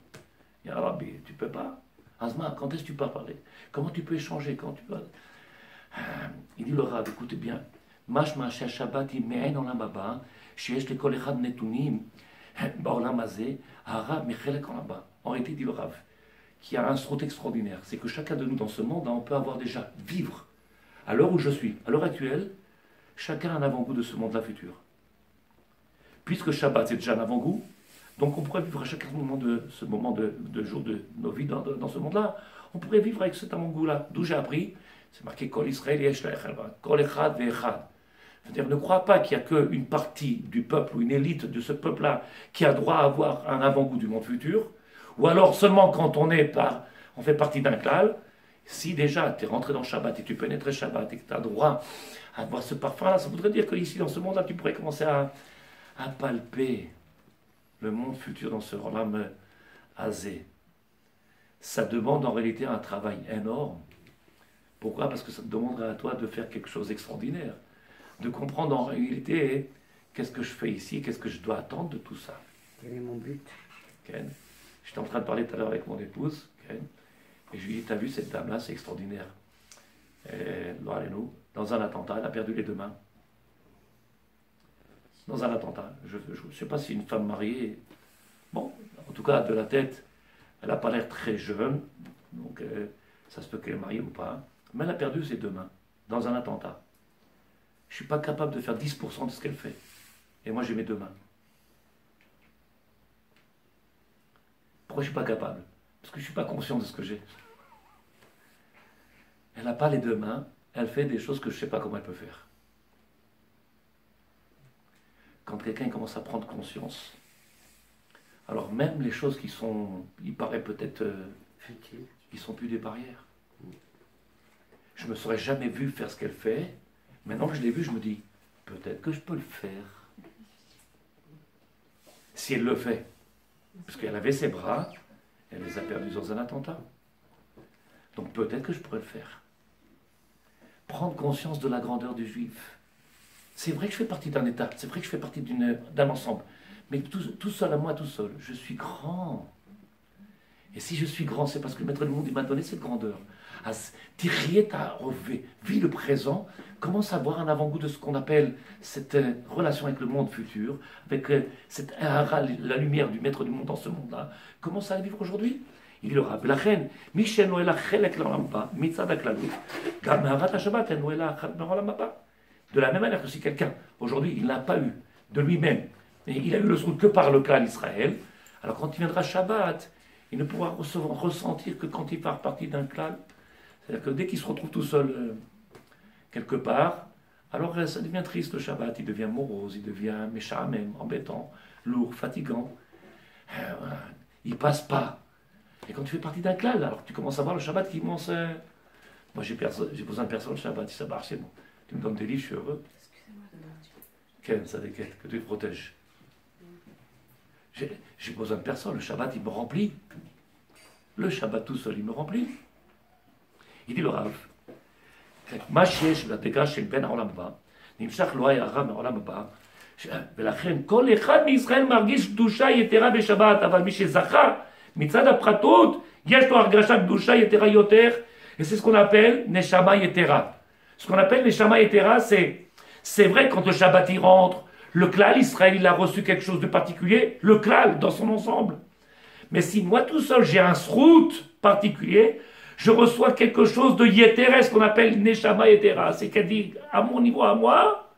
B: Ya Rabbi, tu peux pas? Asma, quand est-ce que tu peux parler? Comment tu peux échanger? Quand tu vas... Il dit le Rav, écoutez bien. Mashma Shabbat me'en olam haba, sheyesh lekol echad netunim ba'olam hazeh, hara mechelek olam haba. En réalité, dit le Rav, qui a un srout extraordinaire, c'est que chacun de nous dans ce monde, on peut avoir déjà vivre. À l'heure où je suis, à l'heure actuelle, chacun a un avant-goût de ce monde-là futur. Puisque Shabbat c'est déjà un avant-goût, Donc on pourrait vivre à chaque moment de ce moment de jour de nos vies dans ce monde-là. On pourrait vivre avec cet amour-là, d'où j'ai appris, c'est marqué Kol Israël yesh la echad, Kol echad ve'echad. C'est-à-dire, ne crois pas qu'il n'y a qu'une partie du peuple ou une élite de ce peuple-là qui a droit à avoir un avant-goût du monde futur, ou alors seulement quand on fait partie d'un klal. Si déjà tu es rentré dans Shabbat et tu pénètres Shabbat et que tu as droit à avoir ce parfum-là, ça voudrait dire qu'ici, dans ce monde-là, tu pourrais commencer à palper le monde futur dans ce Olam Hazé. Ça demande en réalité un travail énorme. Pourquoi? Parce que ça te demanderait à toi de faire quelque chose d'extraordinaire, de comprendre en réalité qu'est-ce que je fais ici, qu'est-ce que je dois attendre de tout ça.
C: Quel est mon but?
B: Ken, j'étais en train de parler tout à l'heure avec mon épouse, Ken, et je lui ai dit, t'as vu cette dame-là, c'est extraordinaire. Nous, dans un attentat, elle a perdu les deux mains. Dans un attentat. Je ne sais pas si une femme mariée, bon, en tout cas de la tête, elle n'a pas l'air très jeune, donc ça se peut qu'elle est mariée ou pas, mais elle a perdu ses deux mains dans un attentat. Je ne suis pas capable de faire 10% de ce qu'elle fait. Et moi j'ai mes deux mains. Pourquoi je ne suis pas capable? Parce que je ne suis pas conscient de ce que j'ai. Elle n'a pas les deux mains, elle fait des choses que je ne sais pas comment elle peut faire. Quand quelqu'un commence à prendre conscience, alors même les choses qui sont, il paraît peut-être futiles, qui ne sont plus des barrières. Je ne me serais jamais vu faire ce qu'elle fait. Maintenant que je l'ai vu, je me dis, peut-être que je peux le faire. Si elle le fait. Parce qu'elle avait ses bras, elle les a perdus dans un attentat. Donc peut-être que je pourrais le faire. Prendre conscience de la grandeur du juif. C'est vrai que je fais partie d'un État, c'est vrai que je fais partie d'un ensemble. Mais tout seul, à moi tout seul, je suis grand. Et si je suis grand, c'est parce que le Maître du monde, il m'a donné cette grandeur. Vis le présent, commence à avoir un avant-goût de ce qu'on appelle cette relation avec le monde futur, avec la lumière du Maître du monde dans ce monde-là. Commence à la vivre aujourd'hui. Il dit le Rav, la reine, de la même manière que si quelqu'un, aujourd'hui, il n'a pas eu de lui-même, et il a eu le soute que par le clan Israël, alors quand il viendra Shabbat, il ne pourra ressentir que quand il fait partie d'un clan. C'est-à-dire que dès qu'il se retrouve tout seul quelque part, alors ça devient triste le Shabbat, il devient morose, il devient méchant même, embêtant, lourd, fatigant. Il passe pas. Et quand tu fais partie d'un clan, alors tu commences à voir le Shabbat qui commence. Moi j'ai besoin de personne le Shabbat, si ça marche, c'est bon. Tu me donnes des livres, je suis heureux. Excusez-moi de marcher. Ken, ça déquête, que tu te protèges. J'ai besoin de personne, le Shabbat il me remplit. Le Shabbat tout seul il me remplit. Il dit le Rav, מה שיש לדגה של בן העולם הבא, נמשך לא היה רע מהעולם הבא, ולכן כל אחד מישראל מרגיש קדושה יתרה בשבת, אבל מי שזכה מצד הפרטות, יש לו הרגשת קדושה יתרה יותר, et c'est ce qu'on appelle neshama yetera. Ce qu'on appelle neshama yetera, c'est vrai quand le Shabbat y rentre, le klal Israël il a reçu quelque chose de particulier, le klal dans son ensemble. Mais si moi tout seul j'ai un srout particulier, je reçois quelque chose de yetera, ce qu'on appelle neshama yetera. C'est qu'elle dit, à mon niveau, à moi,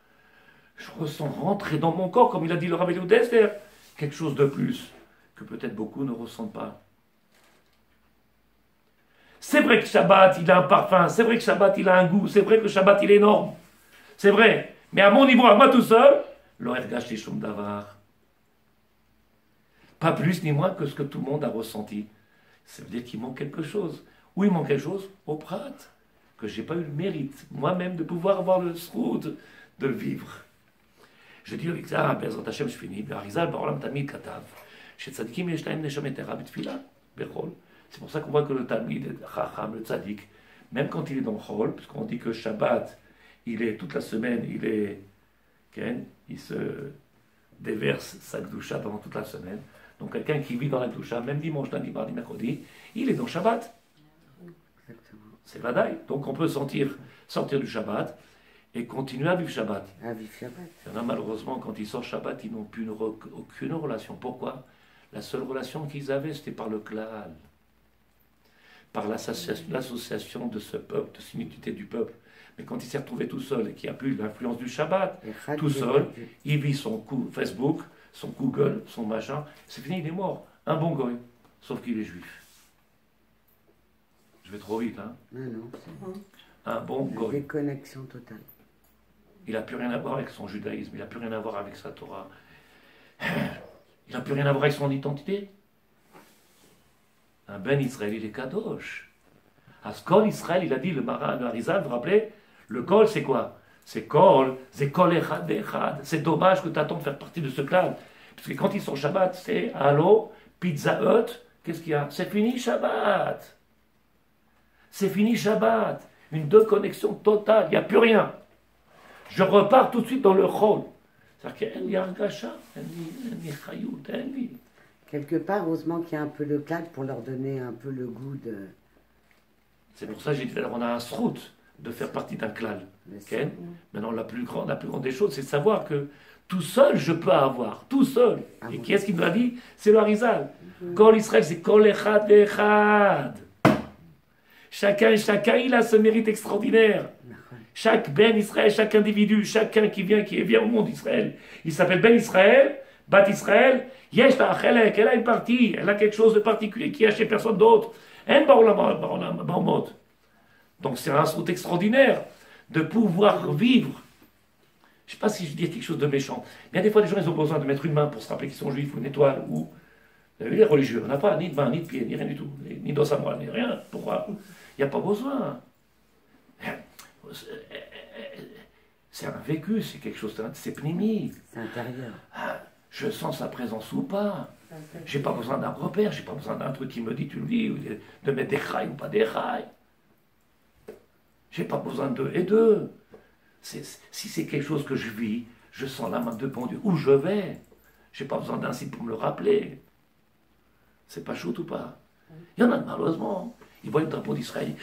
B: je ressens rentrer dans mon corps, comme il a dit le Rav Eliyahu Dessler, quelque chose de plus, que peut-être beaucoup ne ressentent pas. C'est vrai que Shabbat, il a un parfum, c'est vrai que Shabbat, il a un goût, c'est vrai que Shabbat, il est énorme. C'est vrai. Mais à mon niveau, à moi tout seul, lo ergash shum davar. Pas plus ni moins que ce que tout le monde a ressenti. Ça veut dire qu'il manque quelque chose. Où il manque quelque chose? Au prat, que je n'ai pas eu le mérite, moi-même, de pouvoir avoir le sroud de le vivre. Je dis avec ça, Bezrat Hashem, je finis, Arizal, Baolam Tamid Katav, chez Tzadikim, Yeshtaim Neshama Yetera B'Tfila, Bechol. C'est pour ça qu'on voit que le Talmid, Chacham, le Tzadik, même quand il est dans le Chol, puisqu'on dit que Shabbat, il est toute la semaine, il se déverse sa Gdusha pendant toute la semaine. Donc quelqu'un qui vit dans la Gdusha, même dimanche, lundi, mardi, mercredi, il est dans Shabbat. C'est vadaï. Donc on peut sortir du Shabbat et continuer à vivre Shabbat.
C: À vivre Shabbat.
B: Il y en a malheureusement, quand ils sortent Shabbat, ils n'ont plus aucune relation. Pourquoi? La seule relation qu'ils avaient, c'était par le klal, par l'association de ce peuple, de cette unité du peuple. Mais quand il s'est retrouvé tout seul et qu'il n'y a plus l'influence du Shabbat, tout seul, il vit son coup Facebook, son Google, son machin, c'est fini, il est mort. Un bon goy, sauf qu'il est juif. Je vais trop vite, hein.
C: Non, c'est
B: Un bon
C: une
B: goy.
C: déconnexion totale.
B: Il n'a plus rien à voir avec son judaïsme, il n'a plus rien à voir avec sa Torah. Il n'a plus rien à voir avec son identité. Un Ben Israël, il est kadosh. À ce Kol Israël, il a dit, le Harizal, vous vous rappelez, le Kol, c'est quoi? C'est Kol, c'est Kol Echad Echad. C'est dommage que tu attends de faire partie de ce clan. Parce que quand ils sont Shabbat, c'est Allô, Pizza Hut, qu'est-ce qu'il y a? C'est fini Shabbat. C'est fini Shabbat. Une déconnexion totale, il n'y a plus rien. Je repars tout de suite dans le Chol. C'est-à-dire qu'il y a un gacha, il y a chayout,
C: Quelque part, heureusement qu'il y a un peu le clad pour leur donner un peu le goût de...
B: C'est pour ça que j'ai dit, alors on a un srout de faire partie d'un clan. Okay? Maintenant, la plus grande des choses, c'est de savoir que tout seul, je peux avoir. Tout seul.
C: Ah,
B: et
C: bon.
B: qui est-ce qui nous l'a dit? C'est le Harizal. Kol Israël, c'est Kol Echad Echad. Chacun, il a ce mérite extraordinaire. Chaque Ben Israël, chaque individu, chacun qui vient au monde d'Israël, il s'appelle Ben Israël, Bat Israël, Yesh Ta'achelek, elle a une partie, elle a quelque chose de particulier qui a chez personne d'autre. Donc c'est un route extraordinaire de pouvoir vivre. Je ne sais pas si je dis quelque chose de méchant. Bien des fois, les gens, ils ont besoin de mettre une main pour se rappeler qu'ils sont juifs, ou une étoile, ou... Vous avez vu, les religieux, on n'a pas ni de main, ni de pied, ni rien du tout, ni d'os à moelle, ni rien. Pourquoi? Il n'y a pas besoin. C'est un vécu, c'est quelque chose, c'est pnimi.
C: C'est intérieur.
B: Je sens sa présence ou pas. J'ai pas besoin d'un repère, j'ai pas besoin d'un truc qui me dit, tu le dis, ou de mettre des rails ou pas des rails. J'ai pas besoin de et de. Si c'est quelque chose que je vis, je sens la main de bon Dieu. Où je vais, j'ai pas besoin d'un site pour me le rappeler. C'est pas chaud ou pas? Il y en a malheureusement. Ils voient le drapeau d'Israël.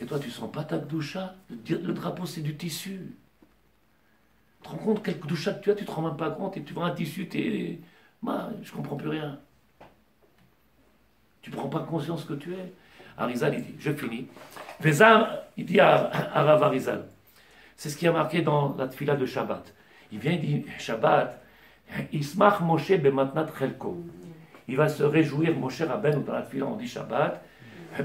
B: Et toi, tu sens pas ta doucha? Le drapeau, c'est du tissu. Tu te rends compte quel doucha que tu as, tu te rends même pas compte, et tu vois un tissu, je comprends plus rien. Tu prends pas conscience que tu es. Harizal, il dit, je finis. Vezam, il dit à Rav Harizal, c'est ce qui a marqué dans la tfila de Shabbat. Il vient, il dit, Shabbat, Ismach Moshe bematnat chelko. Il va se réjouir, Moshe Rabbeinu, dans la tfila, on dit Shabbat,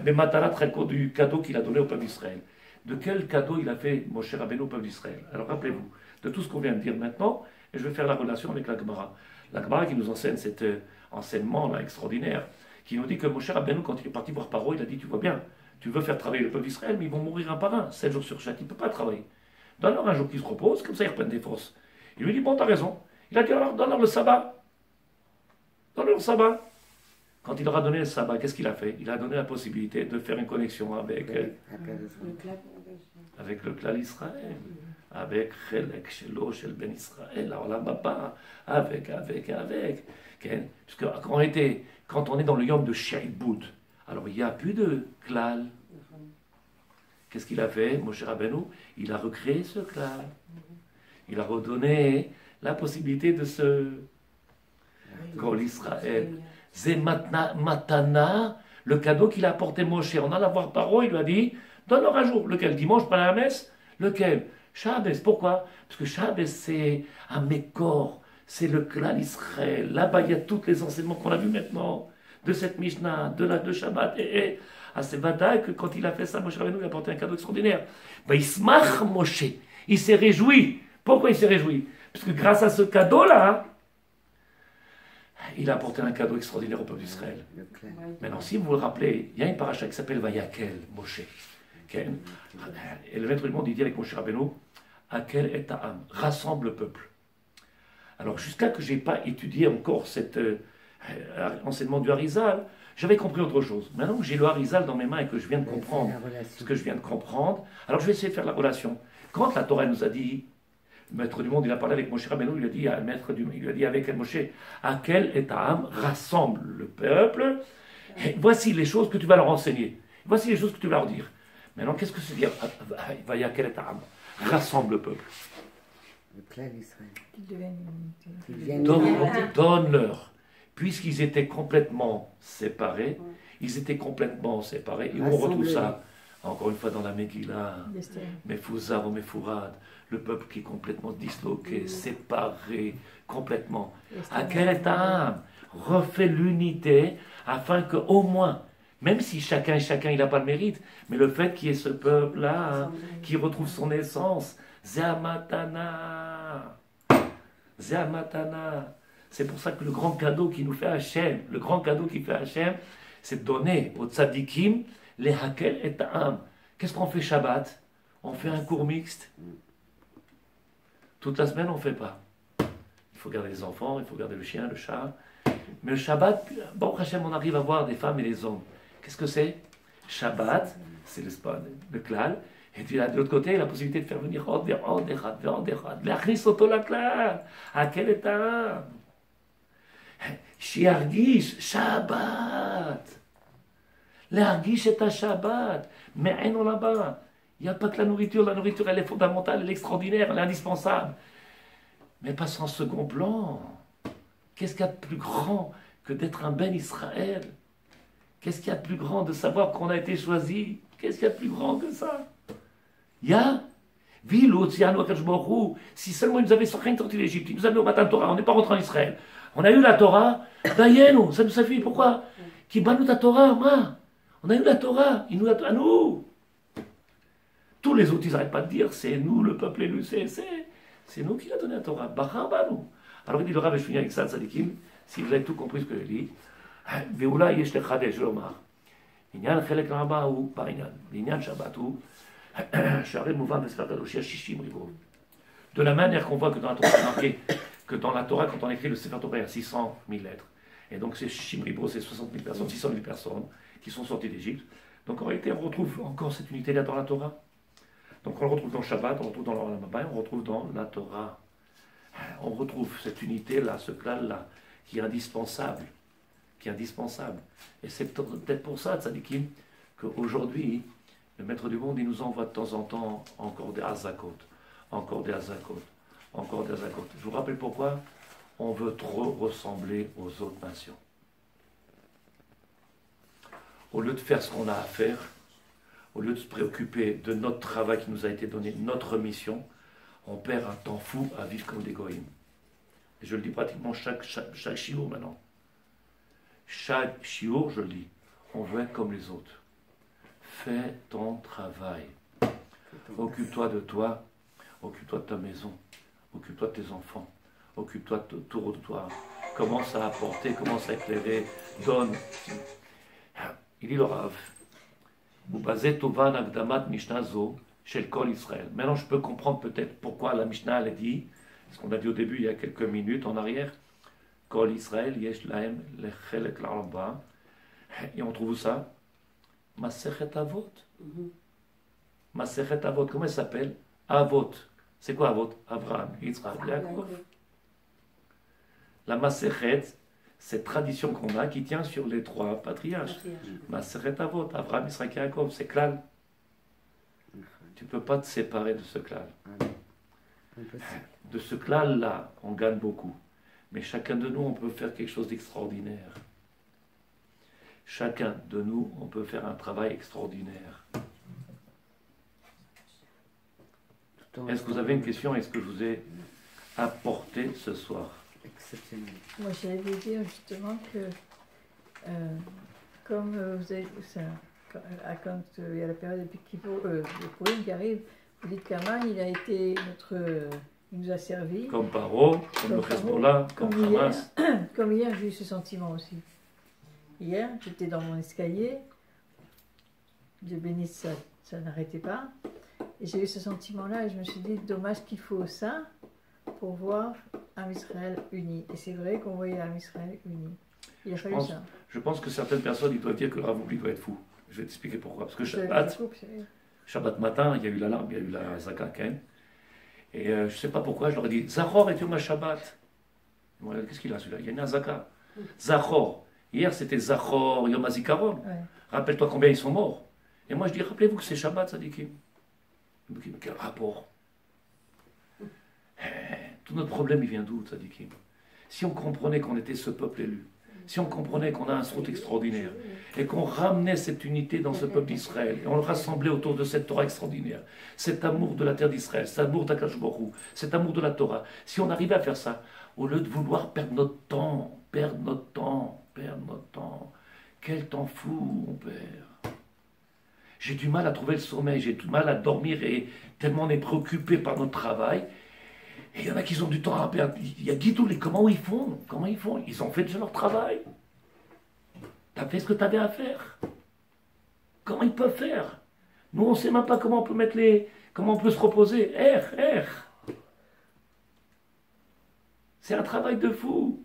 B: bematnat chelko, du cadeau qu'il a donné au peuple d'Israël. De quel cadeau il a fait Moshe Rabbeinu au peuple d'Israël? Alors rappelez-vous de tout ce qu'on vient de dire maintenant, et je vais faire la relation avec la Gemara. La Gemara qui nous enseigne cet enseignement là extraordinaire, qui nous dit que Moshe Rabbeinu, quand il est parti voir Paro, il a dit, tu vois bien, tu veux faire travailler le peuple d'Israël, mais ils vont mourir un par un, 7 jours sur 7, il ne peut pas travailler. Donne-leur un jour qu'ils se reposent, comme ça ils reprennent des forces. Il lui dit, bon, t'as raison. Il a dit, alors donne-leur le sabbat. Donne-leur le sabbat. Quand il leur a donné le sabbat, qu'est-ce qu'il a fait? Il a donné la possibilité de faire une connexion avec le clan Israël, avec Chelek, Shelo, Shel Ben Israël, la Olam Haba, avec. Puisque quand on est dans le yom de She'ibud, alors il n'y a plus de klal. Qu'est-ce qu'il a fait, Moshe Rabbeinu? Il a recréé ce klal. Il a redonné la possibilité de ce Kol Israël. C'est Matana, le cadeau qu'il a apporté Moshe. On a la voir Paro, il lui a dit, donne-leur un jour. Lequel? Dimanche, pas la messe? Lequel? Shabbos. Pourquoi? Parce que Shabbos, c'est un mécor. C'est le clan Israël. Là-bas, il y a tous les enseignements qu'on a vus maintenant, de cette Mishnah, de Shabbat. Et à ce bataille que quand il a fait ça, Moshe Rabbeinu lui a apporté un cadeau extraordinaire. Ismach Moshe. Il s'est réjoui. Pourquoi il s'est réjoui? Parce que grâce à ce cadeau-là, il a apporté un cadeau extraordinaire au peuple d'Israël. Maintenant, si vous vous le rappelez, il y a une paracha qui s'appelle Vayakel, Moshe. Et le maître du monde, il dit avec Moshe Rabbeinu, Akel et Ta'am, rassemble le peuple. Alors, jusqu'à que je n'ai pas étudié encore cet enseignement du Harizal, j'avais compris autre chose. Maintenant que j'ai le Harizal dans mes mains et que je viens de comprendre ce que je viens de comprendre, alors je vais essayer de faire la relation. Quand la Torah nous a dit, le maître du monde, il a parlé avec Moshe Rabbeinu, il a dit à maître du monde, il a dit avec Moshe, Akel et Ta'am, rassemble le peuple, et voici les choses que tu vas leur enseigner. Voici les choses que tu vas leur dire. Maintenant, qu'est-ce que c'est dire Vayakel et Ta'am, rassemble le peuple.
C: Le clan Israël.
B: Donne-leur. Puisqu'ils étaient complètement séparés, et on retrouve ça Encore une fois dans la Megillah,
E: D'Esther.
B: Mefouzar ou Mefourad, le peuple qui est complètement disloqué, séparé, complètement. À quel temps refait l'unité afin que au moins, même si chacun il n'a pas le mérite, mais le fait qu'il y ait ce peuple-là, qui retrouve son essence, Zeamatana. Zeamatana. C'est pour ça que le grand cadeau qui nous fait Hachem, le grand cadeau qui fait Hachem, c'est de donner aux tzadikim les hakel et ta'am. Qu'est-ce qu'on fait Shabbat? On fait un cours mixte. Toute la semaine, on ne fait pas. Il faut garder les enfants, il faut garder le chien, le chat. Mais le Shabbat, bon, Hachem, on arrive à voir des femmes et des hommes. Qu'est-ce que c'est? Shabbat, c'est le klal. Et puis de l'autre côté, la possibilité de faire venir l'achnis auto la klal. À quel état? Shiargish, Shabbat. L'argish est un Shabbat. Mais non là-bas. Il n'y a pas que la nourriture elle est fondamentale, elle est extraordinaire, elle est indispensable. Mais pas sans second plan. Qu'est-ce qu'il y a de plus grand que d'être un Ben Israël? Qu'est-ce qu'il y a de plus grand de savoir qu'on a été choisi? Qu'est-ce qu'il y a de plus grand que ça? Il y a si seulement ils nous avaient sorti d'Égypte, ils nous avaient au matin de Torah, on n'est pas rentré en Israël. On a eu la Torah, Dayenu, ça nous suffit. Pourquoi? Qui bat nous la Torah, moi? On a eu la Torah, il nous a à nous. Tous les autres, ils n'arrêtent pas de dire, c'est nous, le peuple élu, c'est nous qui l'a donné la Torah. Bahambanou. Alors il dit le Rav, je finis avec ça, Tzadikim, si vous avez tout compris ce que je dis. Veoula yesh lechadesh lomar. Inyan chelek rabba ou par inyan. Inyan Shabbat ou Sharei mouvan vesfer kadoshia shishim ribo. De la manière qu'on voit que dans la Torah, c'est marqué que dans la Torah, quand on écrit le Sefer Torah, il y a 600 000 lettres. Et donc c'est shishim ribo, c'est 60 000 personnes, 600 000 personnes qui sont sorties d'Égypte. Donc en réalité, on retrouve encore cette unité-là dans la Torah. Donc on le retrouve dans le Shabbat, on le retrouve dans le Olam Haba, on le retrouve dans la Torah. On retrouve cette unité-là, ce klal-là, qui est indispensable. Et c'est peut-être pour ça, Tzadikim, qu'aujourd'hui, le Maître du Monde, il nous envoie de temps en temps encore des Hazakot, encore des Hazakot, encore des Hazakot. Je vous rappelle pourquoi? On veut trop ressembler aux autres nations. Au lieu de faire ce qu'on a à faire, au lieu de se préoccuper de notre travail qui nous a été donné, notre mission, on perd un temps fou à vivre comme des goïms. Et je le dis pratiquement chaque shiur maintenant. Chaque shiur, je le dis, on veut être comme les autres. Fais ton travail. Occupe-toi de toi, occupe-toi de ta maison, occupe-toi de tes enfants, occupe-toi autour de toi. Commence à apporter, commence à éclairer, donne. Il dit le Rav, maintenant je peux comprendre peut-être pourquoi la Mishnah elle dit, ce qu'on a dit au début il y a quelques minutes en arrière, Kol Israël yesh lahem lechelek l'arba, et on trouve ça Masechet Avot. Masechet Avot, comment elle s'appelle? Avot. C'est quoi Avot? Abraham, Yitzhak, Yaakov. La Masechet, cette tradition qu'on a qui tient sur les trois patriarches. Masechet Avot, Abraham, Yitzhak, Yaakov, c'est klal. Tu ne peux pas te séparer de ce klal. De ce klal-là, on gagne beaucoup. Mais chacun de nous, on peut faire quelque chose d'extraordinaire. Chacun de nous, on peut faire un travail extraordinaire. Est-ce que vous avez une question? Est-ce que je vous ai apporté ce soir?
C: Exceptionnel.
E: Moi, j'allais vous dire justement que, comme vous avez, quand il y a la période de Purim qui arrive, vous dites qu'Aman, il a été il nous a servi.
B: Comme Paro, comme le Hezbollah, comme Hamas.
E: Comme hier, j'ai eu ce sentiment aussi. Hier, j'étais dans mon escalier, Dieu bénisse, ça n'arrêtait pas. Et j'ai eu ce sentiment-là et je me suis dit, dommage qu'il faut ça pour voir un Israël uni. Et c'est vrai qu'on voyait un Israël uni. Il a fallu ça. Je
B: pense que certaines personnes, ils doivent dire que le Rav Oubli doit être fou. Je vais t'expliquer pourquoi. Parce que Shabbat matin, il y a eu l'alarme, il y a eu la Zakaken. Et je ne sais pas pourquoi, je leur ai dit, Zachor et Yom Shabbat. Qu'est-ce qu'il a celui-là? Il y a une Azaka. Zachor. Hier, c'était Zachor, Yom HaZikaron. Ouais. Rappelle-toi combien ils sont morts. Et moi, je dis, rappelez-vous que c'est Shabbat, Sadikim. Mais quel rapport? Tout notre problème, il vient d'où, Sadikim? Si on comprenait qu'on était ce peuple élu, Si on comprenait qu'on a un srout extraordinaire et qu'on ramenait cette unité dans ce peuple d'Israël et on le rassemblait autour de cette Torah extraordinaire, cet amour de la terre d'Israël, cet amour d'Akadosh Baruch Hu, cet amour de la Torah, si on arrivait à faire ça, au lieu de vouloir perdre notre temps, quel temps fou on perd. J'ai du mal à trouver le sommeil, j'ai du mal à dormir et tellement on est préoccupé par notre travail. Et il y en a qui ont du temps à perdre. Il y a Guidoul, comment ils font? Ils ont fait déjà leur travail. Tu as fait ce que tu avais à faire. Comment ils peuvent faire? Nous, on ne sait même pas comment on peut mettre comment on peut se reposer. C'est un travail de fou.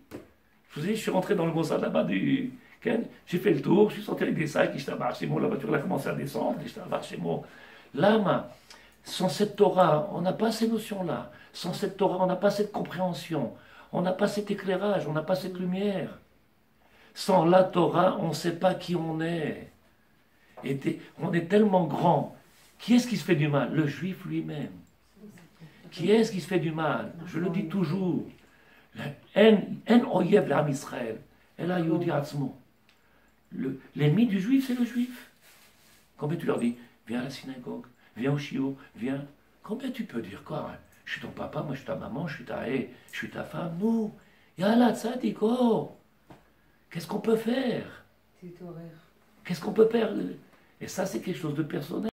B: Je vous ai dit, je suis rentré dans le Mossad là-bas du Ken. J'ai fait le tour, je suis sorti avec des sacs, chez moi, la voiture a commencé à descendre, chez moi. Là, sans cette Torah, on n'a pas ces notions-là. Sans cette Torah, on n'a pas cette compréhension. On n'a pas cet éclairage, on n'a pas cette lumière. Sans la Torah, on ne sait pas qui on est. On est tellement grand. Qui est-ce qui se fait du mal? Le juif lui-même. Qui est-ce qui se fait du mal? Je le dis toujours. L'ennemi du juif, c'est le juif. Combien tu leur dis, viens à la synagogue, viens au chiot, viens. Combien tu peux dire quoi? Je suis ton papa, moi je suis ta maman, je suis ta femme. Nous, yallah, tzadik, oh. Qu'est-ce qu'on peut faire? Qu'est-ce qu'on peut faire? Et ça, c'est quelque chose de personnel.